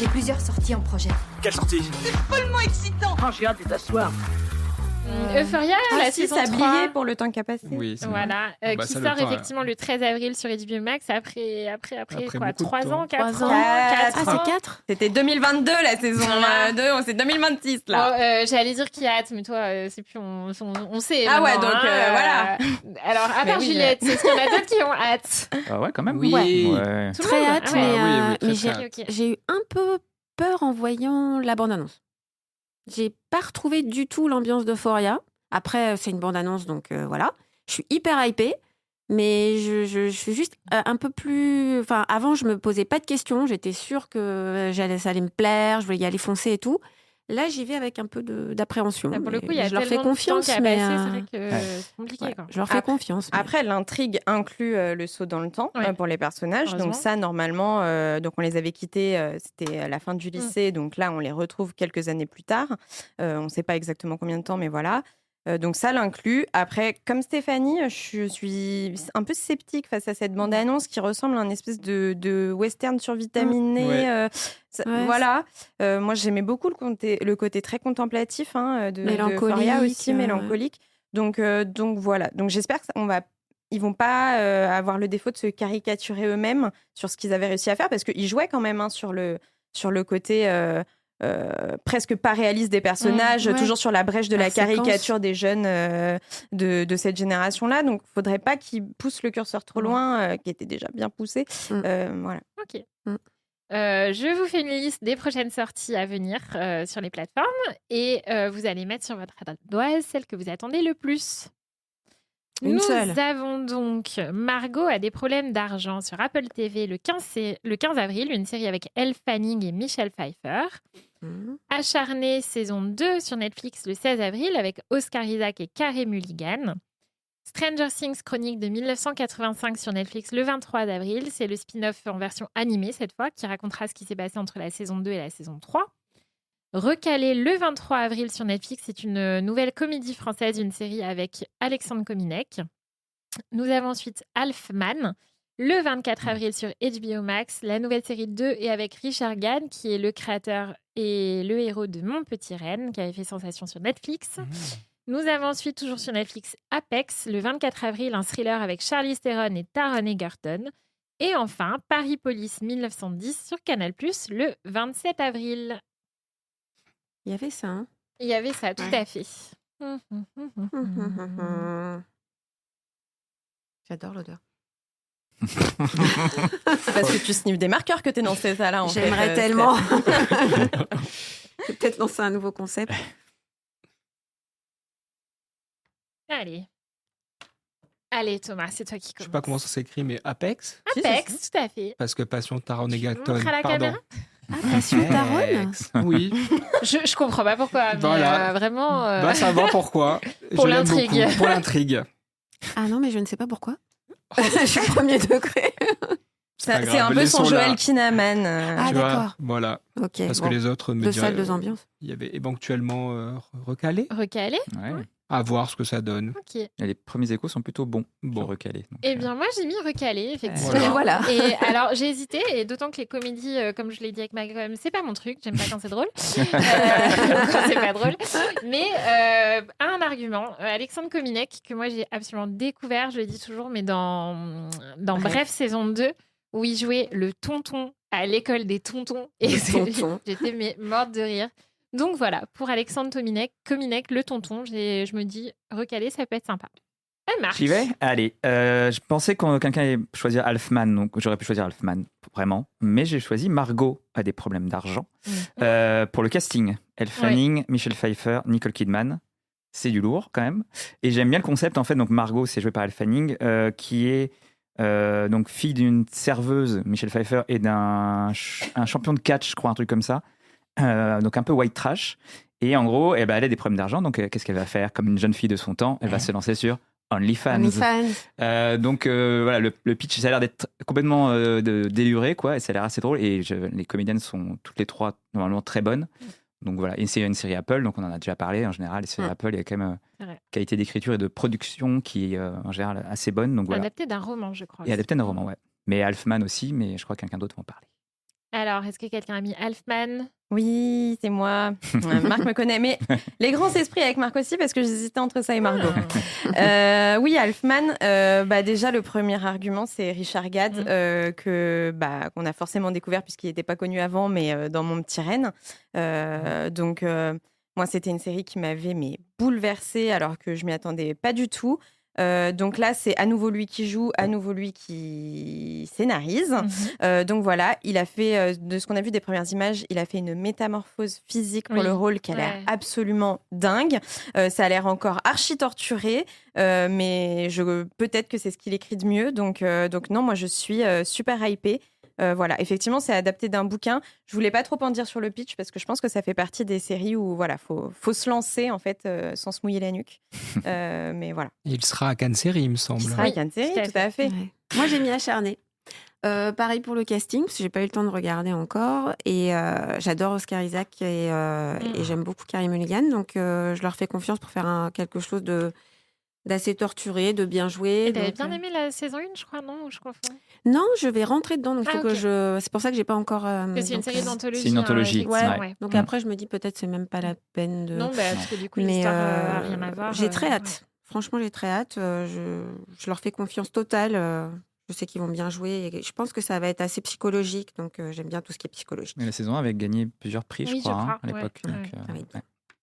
J'ai plusieurs sorties en projet. Quelle sortie? C'est follement excitant. Oh, j'ai hâte de t'asseoir. Euphoria, la saison 3. Sablier pour le temps qu'a passé. Oui, c'est Voilà, Bah, qui ça, sort le temps, effectivement le 13 avril sur HBO Max après quoi, beaucoup de 3 temps. ans, 4 3 ans, ans. 4 Ah, ans. c'est 4 C'était 2022 la saison Voilà. 2, c'est 2026 Bon, là. j'allais dire qui a hâte, mais toi, c'est plus on sait. Ah ouais, maintenant, donc, hein, voilà. Alors, à Mais part oui, Juliette, est-ce qu'il y en a d'autres qui ont hâte? Ah ouais, quand même. Oui. Ouais. Tout le Très monde hâte, Ah ouais. mais, oui, très, mais très j'ai, hâte. Ok. j'ai eu un peu peur en voyant la bande-annonce. J'ai pas retrouvé du tout l'ambiance d'Euphoria. Après, c'est une bande-annonce, donc voilà. Je suis hyper hypée, mais je suis juste un peu plus... Enfin, avant, je me posais pas de questions. J'étais sûre que ça allait me plaire, je voulais y aller foncer et tout. Là, j'y vais avec un peu d'appréhension. Là, pour le mais coup, il y a je leur fais tellement de confiance, temps qui a mais passé, c'est vrai que c'est compliqué. ouais, Quoi. je leur fais Après- confiance. mais- Après, l'intrigue inclut le saut dans le temps Ouais. pour les personnages. Heureusement. Donc ça, normalement, donc on les avait quittés, c'était à la fin du lycée. Donc là, on les retrouve quelques années plus tard. On ne sait pas exactement combien de temps, mais voilà. Donc ça l'inclut. Après, comme Stéphanie, je suis un peu sceptique face à cette bande-annonce qui ressemble à une espèce de western survitaminé. Ouais. Ouais. Voilà. Moi, j'aimais beaucoup le côté très contemplatif de Mélancolique, Euphoria aussi, ouais. mélancolique. Donc voilà. Donc j'espère ils vont pas avoir le défaut de se caricaturer eux-mêmes sur ce qu'ils avaient réussi à faire parce qu'ils jouaient quand même sur le côté presque pas réaliste des personnages, ouais. toujours sur la brèche de la séquence. caricature des jeunes de cette génération-là. Donc faudrait pas qu'ils poussent le curseur trop loin, qui était déjà bien poussé. Voilà. Ok. Mm. Je vous fais une liste des prochaines sorties à venir sur les plateformes et vous allez mettre sur votre ardoise celle que vous attendez le plus. Une Nous seule. avons donc Margot a des problèmes d'argent sur Apple TV le 15 avril, une série avec Elle Fanning et Michelle Pfeiffer. Mhm. Acharné saison 2 sur Netflix le 16 avril avec Oscar Isaac et Carey Mulligan. Stranger Things Chronique de 1985 sur Netflix le 23 avril. C'est le spin-off en version animée cette fois qui racontera ce qui s'est passé entre la saison 2 et la saison 3. Recalé le 23 avril sur Netflix, c'est une nouvelle comédie française, une série avec Alexandre Kominek. Nous avons ensuite Alfman, le 24 avril sur HBO Max, la nouvelle série 2 et avec Richard Gann, qui est le créateur et le héros de Mon Petit Reine, qui avait fait sensation sur Netflix. Nous avons ensuite, toujours sur Netflix, Apex, le 24 avril, un thriller avec Charlize Theron et Taron Egerton. Et enfin, Paris Police 1910 sur Canal+, le 27 avril. Il y avait ça, hein. Il y avait ça, tout à fait. J'adore l'odeur. C'est parce que tu sniffes des marqueurs que t'es dans cet état-là. J'aimerais tellement. Peut-être lancer un nouveau concept. Allez, Thomas, c'est toi qui Je commence. sais pas comment ça s'écrit, mais Apex. Apex, tout à fait. Parce que Passion Taron Egerton. montres à la Pardon. caméra Ah, Passion Taron. Apex. Oui. Je comprends pas pourquoi, mais Voilà. vraiment... Bah ça va, pourquoi? Pour Je l'aime l'intrigue. beaucoup. Pour l'intrigue. Ah non, mais je ne sais pas pourquoi. Je suis premier degré. C'est pas c'est grave, un peu son laissons-la. Joel Kinnaman. Ah, Tu vois, d'accord. voilà. Ok. Parce bon. que les autres me Deux diraient, salles, deux ambiances. il y avait éventuellement recalé. Recalé. Ouais. À voir ce que ça donne. Ok. Et les premiers échos sont plutôt bons Bon. pour recaler. Donc, Eh bien, moi, j'ai mis recalé, effectivement. Voilà. Et alors, j'ai hésité, et d'autant que les comédies, comme je l'ai dit avec Malcolm, c'est pas mon truc. J'aime pas quand c'est drôle. Quand c'est pas drôle. Mais un argument, Alexandre Kominek, que moi j'ai absolument découvert, je le dis toujours, mais dans Bref, saison 2, où il jouait le tonton à l'école des tontons. Et tonton. j'étais morte de rire. Donc voilà, pour Alexandre Kominek, le tonton, je me dis, recalé, ça peut être sympa. Elle marche. J'y vais. Allez, je pensais que quelqu'un allait choisir Alfman, donc j'aurais pu choisir Alfman, vraiment. Mais j'ai choisi Margot a des problèmes d'argent. Pour le casting, Elle Fanning, Michelle Pfeiffer, Nicole Kidman. C'est du lourd quand même. Et j'aime bien le concept, en fait. Donc Margot, c'est joué par Elle Fanning, qui est donc fille d'une serveuse, Michelle Pfeiffer, et d'un un champion de catch, je crois, un truc comme ça. Donc un peu white trash. Et en gros, elle a des problèmes d'argent. Donc qu'est-ce qu'elle va faire? Comme une jeune fille de son temps, elle va se lancer sur OnlyFans. Donc voilà, le pitch, ça a l'air d'être complètement déluré, quoi, et ça a l'air assez drôle. Et les comédiennes sont toutes les trois normalement très bonnes. Donc voilà, et c'est une série Apple, donc on en a déjà parlé. En général, les séries Apple, il y a quand même qualité d'écriture et de production qui est en général assez bonne. Donc voilà. Adapté d'un roman, je crois. Et adapté d'un roman, ouais. Mais Alfman aussi, mais je crois que quelqu'un d'autre va en parler. Alors, est-ce que quelqu'un a mis Elfman? Oui, c'est moi. Marc me connaît. Mais les grands esprits avec Marc aussi, parce que j'hésitais entre ça et Margot. Oui, Elfman, déjà, le premier argument, c'est Richard Gad, qu'on a forcément découvert puisqu'il n'était pas connu avant, mais dans Mon Petit Renne. Moi, c'était une série qui m'avait bouleversée alors que je m'y attendais pas du tout. Donc là, c'est à nouveau lui qui joue, à nouveau lui qui scénarise. Donc voilà, il a fait, de ce qu'on a vu des premières images, il a fait une métamorphose physique pour le rôle qui a l'air absolument dingue. Ça a l'air encore archi torturé, mais peut-être que c'est ce qu'il écrit de mieux. Donc non, moi je suis super hypée. Voilà, effectivement, c'est adapté d'un bouquin. Je voulais pas trop en dire sur le pitch parce que je pense que ça fait partie des séries où voilà, faut se lancer en fait sans se mouiller la nuque. Mais voilà. Il sera à Cannes Série, il me semble. Il sera à Cannes Série, tout à fait. Ouais. Moi, j'ai mis acharné. Pareil pour le casting, parce que j'ai pas eu le temps de regarder encore. Et j'adore Oscar Isaac et j'aime beaucoup Carey Mulligan. Donc, je leur fais confiance pour faire quelque chose d'assez torturé, de bien joué. Et t'avais bien aimé la saison 1, je crois, non? Ou je confonds? Non, je vais rentrer dedans. Donc, c'est pour ça que j'ai pas encore. C'est une série d'anthologie. C'est une anthologie. Ouais. Donc après, je me dis peut-être c'est même pas la peine de. Non, parce que du coup, l'histoire n'a rien à voir. J'ai très hâte. Franchement, j'ai très hâte. Je leur fais confiance totale. Je sais qu'ils vont bien jouer. Et je pense que ça va être assez psychologique. Donc, j'aime bien tout ce qui est psychologique. Mais la saison 1 avait gagné plusieurs prix, je crois, à l'époque. Ouais. Donc,